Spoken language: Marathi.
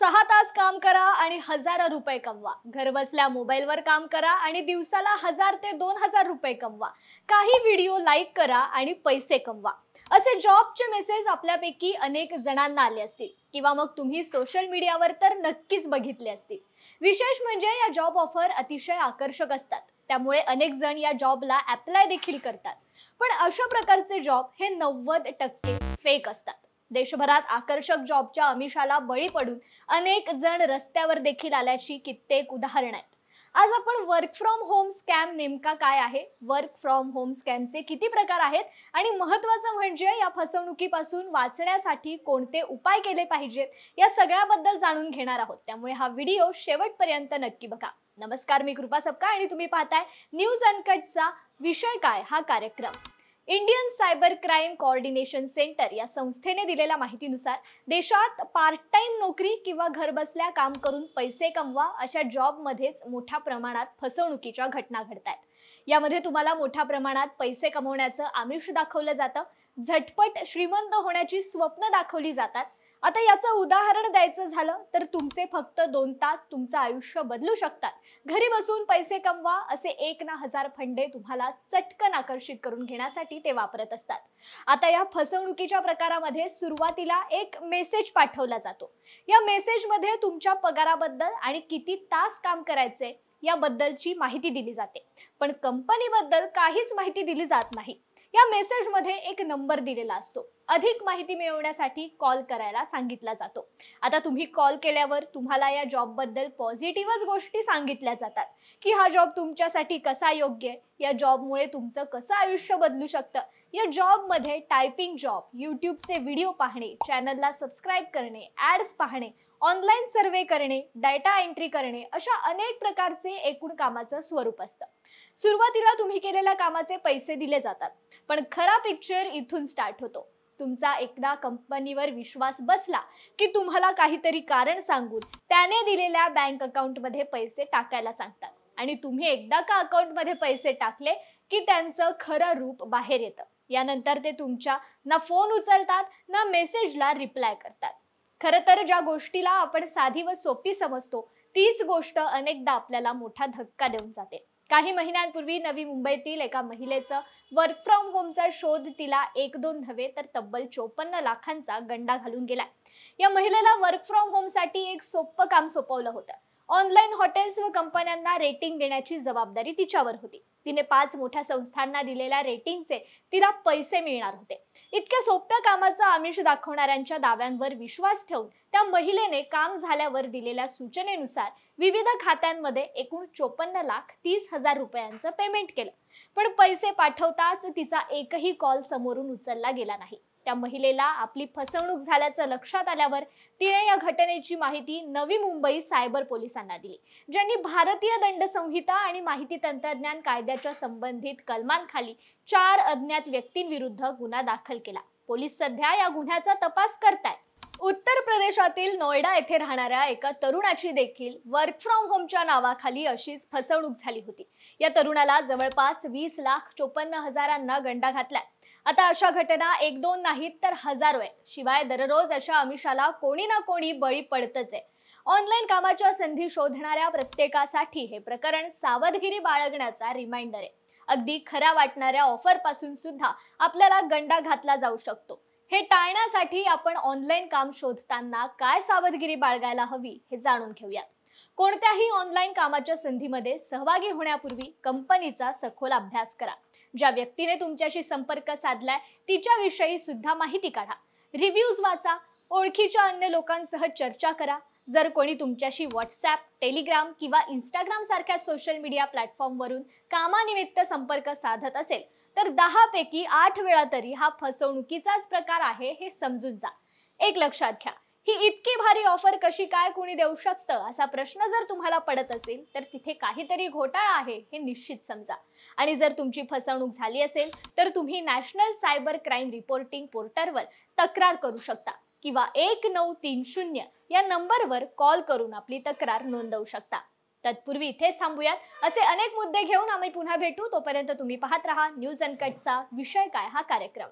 6 तास काम करा आणि हजारो रुपये कमवा। घर बसल्या मोबाईलवर काम करा आणि दिवसाला 1000 ते 2000 रुपये कमवा। काही व्हिडिओ लाईक करा आणि पैसे कमवा। असे जॉबचे मेसेज आपल्यापैकी अनेक जणांना आले असतील किंवा मग तुम्ही सोशल मीडियावर तर नक्कीच बघितले असतील। विशेष म्हणजे या जॉब ऑफर अतिशय आकर्षक असतात, त्यामुळे अनेक जण या जॉबला अप्लाय देखील करतात। पण अशा प्रकारचे जॉब हे 90% फेक असतात। देशभरात आकर्षक जॉबच्या आमिषाला बळी पडून अनेक जण रस्त्यावर देखील आल्याची कित्येक उदाहरणं आहेत। आज आपण वर्क फ्रॉम होम स्कॅम नेमका काय आहे, वर्क फ्रॉम होम स्कॅमचे किती प्रकार आहेत आणि महत्त्वाचं म्हणजे या फसवणुकीपासून वाचण्यासाठी कोणते उपाय केले पाहिजेत, या सगळ्याबद्दल जाणून घेणार आहोत। त्यामुळे हा व्हिडिओ शेवटपर्यंत नक्की बघा। नमस्कार, मी कृपा सपका आणि तुम्ही पाहताय न्यूज अनकटचा विषय काय हा कार्यक्रम। Indian cyber crime coordination centre या संस्थेने दिलेल्या माहितीनुसार देशात पार्ट टाइम नोकरी किंवा घरबसल्या काम करून पैसे कमवा अशा जॉबमध्येच मोठ्या प्रमाणात फसवणुकीच्या घटना घडतात। यामध्ये तुम्हाला मोठ्या प्रमाणात पैसे कमवण्याचं आमिष दाखवलं जातं, झटपट श्रीमंत होण्याची स्वप्न दाखवली जातात। आता याचं उदाहरण द्यायचं झालं तर तुमचे फक्त 2 तास तुमचं आयुष्य बदलू शकतात। घरी बसून पैसे कमवा असे 1 ना 1000 फंडे तुम्हाला चटकन आकर्षित करून घेण्यासाठी ते वापरत असतात। आता या फसवणुकीच्या प्रकारामध्ये सुरुवातीला एक मेसेज पाठवला जातो। या मेसेजमध्ये तुमच्या पगाराबद्दल आणि किती तास काम करायचे याबद्दलची माहिती दिली जाते, पण कंपनीबद्दल काहीच माहिती दिली जात नाही। या मेसेजमध्ये एक नंबर दिलेला असतो, अधिक माहिती मिळवण्यासाठी कॉल करायला सांगितला जातो। आता तुम्ही कॉल केल्यावर तुम्हाला या जॉब बद्दल पॉझिटिव्हच गोष्टी सांगितल्या जातात की हा जॉब तुमच्यासाठी कसा योग्य आहे, या जॉबमुळे तुमचं कसं आयुष्य बदलू शकतं। या जॉबमध्ये टायपिंग जॉब, यूट्यूबचे व्हिडिओ पाहणे, चॅनलला सबस्क्राईब करणे, ॲड्स पाहणे, ऑनलाईन सर्वे करणे, डाटा एंट्री करणे अशा अनेक प्रकारचे एकूण कामाचं स्वरूप असतं। सुरुवातीला तुम्ही केलेल्या कामाचे पैसे दिले जातात, पण खरा पिक्चर इथून स्टार्ट होतो। तुमचा एकदा कंपनीवर विश्वास बसला की तुम्हाला काहीतरी कारण सांगून त्याने दिलेल्या बँक अकाउंटमध्ये पैसे टाकायला सांगतात आणि तुम्ही एकदा का अकाउंटमध्ये पैसे टाकले की त्यांचं खरं रूप बाहेर येतं। यानंतर ते तुमच्या ना फोन उचलतात ना मेसेजला रिप्लाय करतात। खरं तर ज्या गोष्टीला आपण साधी व सोपी समजतो तीच गोष्ट अनेकदा आपल्याला मोठा धक्का देऊन जाते। काही महिन्यांपूर्वी नवी मुंबईतील एका महिलेचं वर्क फ्रॉम होमचा शोध तिला 1-2 नव्हे तर तब्बल 54 लाखांचा गंडा घालून गेलाय। या महिलेला वर्क फ्रॉम होमसाठी एक सोपं काम सोपवलं होतं। ऑनलाईन हॉटेल्स व कंपन्यांना रेटिंग देण्याची जबाबदारी तिच्यावर होती। तिने 5 मोठ्या संस्थांना दिलेल्या रेटिंगचे तिला पैसे मिळणार होते। इतक्या सोप्या कामाचा आमिष दाखवणाऱ्यांच्या दाव्यांवर विश्वास ठेवून त्या महिलेने काम झाल्यावर दिलेल्या सूचनेनुसार विविध खात्यांमध्ये एकूण 54,30,000 रुपयांचं पेमेंट केलं। पण पैसे पाठवताच तिचा एकही कॉल समोरून उचलला गेला नाही। त्या महिलेला आपली फसवणूक झाल्याचं लक्षात आल्यावर तिने या घटनेची माहिती नवी मुंबई सायबर पोलिसांना दिली, ज्यांनी भारतीय दंड संहिता आणि माहिती तंत्रज्ञान कायद्याच्या संबंधित कलमांखाली 4 अज्ञात व्यक्तींविरुद्ध गुन्हा दाखल केला। पोलीस सध्या या गुन्ह्याचा तपास करतायत। उत्तर प्रदेशातील नोएडा येथे राहणाऱ्या एका तरुणाची देखील वर्क फ्रॉम होमच्या नावाखाली अशीच फसवणूक झाली होती। या तरुणाला जवळपास 20,54,000 गंडा घातलाय। आता अशा घटना 1-2 नाहीत तर हजारो आहेत। शिवाय दररोज अशा आमिषाला कोणी ना कोणी बळी पडतच आहे। ऑनलाईन कामाच्या संधी शोधणाऱ्या प्रत्येकासाठी हे प्रकरण सावधगिरी बाळगण्याचा रिमाइंडर आहे। अगदी खरा वाटणाऱ्या ऑफर पासून सुद्धा आपल्याला गंडा घातला जाऊ शकतो। हे टाळण्यासाठी आपण ऑनलाईन काम शोधताना काय सावधगिरी बाळगायला हवी हे जाणून घेऊयात। कोणत्याही ऑनलाईन कामाच्या संधीमध्ये सहभागी होण्यापूर्वी कंपनीचा सखोल अभ्यास करा। ज्या व्यक्तीने तुमच्याशी संपर्क साधलाय तिच्याविषयी सुद्धा माहिती काढा, रिव्ह्यूज वाचा, ओळखीच्या अन्य लोकांसह चर्चा करा। जर कोणी तुमच्याशी व्हॉट्सॲप, टेलिग्राम किंवा इंस्टाग्राम सारख्या सोशल मीडिया प्लॅटफॉर्मवरून कामानिमित्त संपर्क साधत असेल तर 10 पैकी 8 वेळा तरी हा फसवणुकीचाच प्रकार आहे हे समजून जा। एक लक्षात घ्या, ही इतकी भारी ऑफर कशी काय कोणी देऊ शकतं असा प्रश्न जर तुम्हाला पडत असेल तर तिथे काहीतरी घोटाळा आहे हे निश्चित समजा। आणि जर तुमची फसवणूक झाली असेल तर तुम्ही नॅशनल सायबर क्राईम रिपोर्टिंग पोर्टलवर तक्रार करू शकता किंवा 1930 या नंबरवर कॉल करून आपली तक्रार नोंदवू शकता। तत्पूर्वी इथेच थांबूयात, असे अनेक मुद्दे घेऊन आम्ही पुन्हा भेटू। तोपर्यंत तुम्ही पाहत रहा न्यूज अनकटचा विषय काय हा कार्यक्रम।